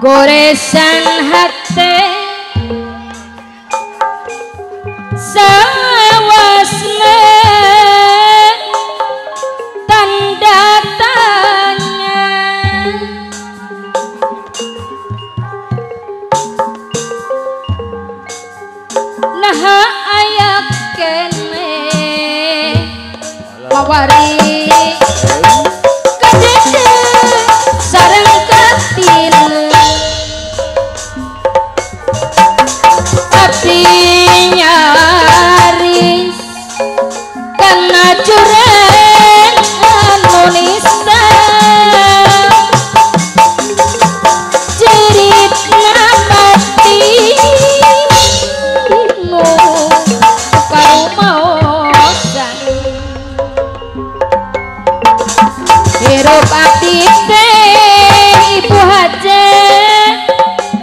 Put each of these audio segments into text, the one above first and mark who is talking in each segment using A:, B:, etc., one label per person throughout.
A: goresan hati sawasna tanda tanya nah ayak kene mawari kadede sareng katil tapi nyaris karena jurang Indonesia jerit namati no karo maosan hirup aktif ibu haja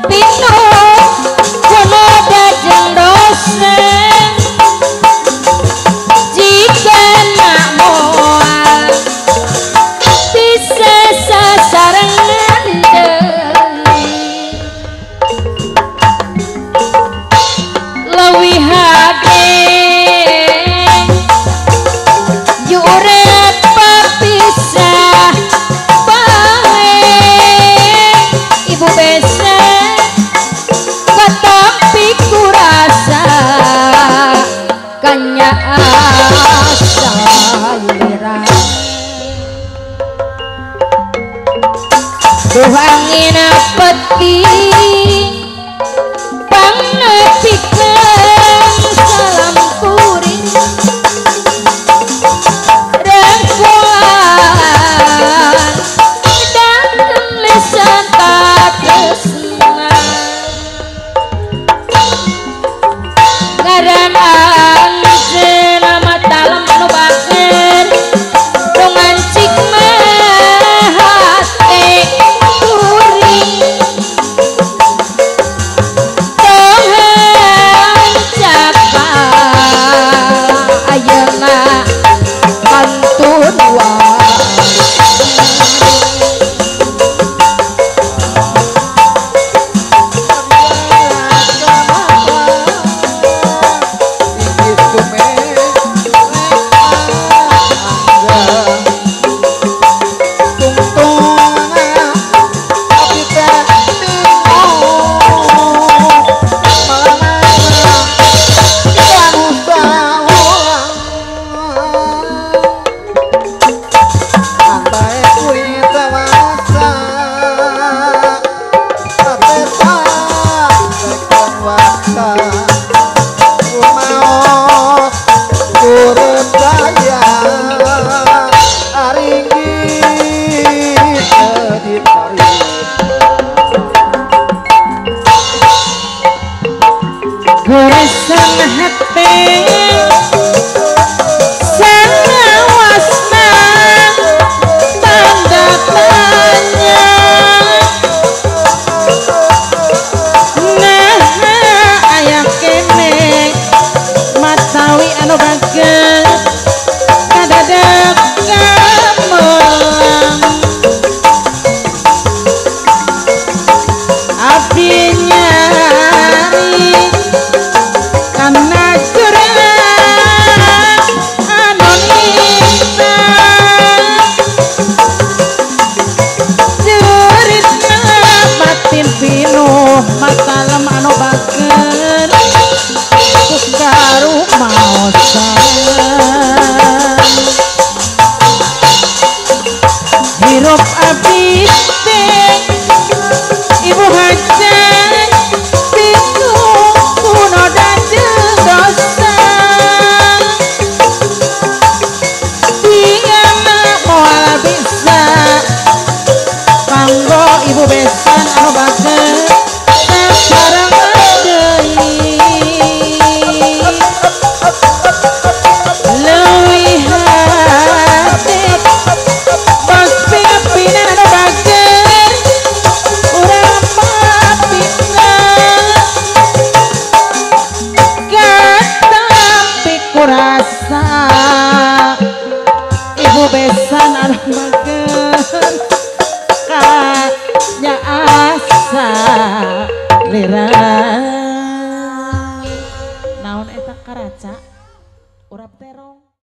A: pino kono dajeng dosa jika nak moal bisa sasarangan deli lewih hade yurep papisah bae ibu besa ketampi kurasa kanya asa lira duh angin peti pangnepikeun salam kuring rangkulan dan lisan tresna ngaran anjeunna mata lemah nu bager dongan cik mah hate kuring tohan cakal ayeuna pantun wae goresan hati sawasna tanda tanya nah ayak kene matawi anu bagel kadadek kamelang abdi nyari karena jurang Indonesia juritna batin pinuh mata lemah anu bager kukaru maosan hirup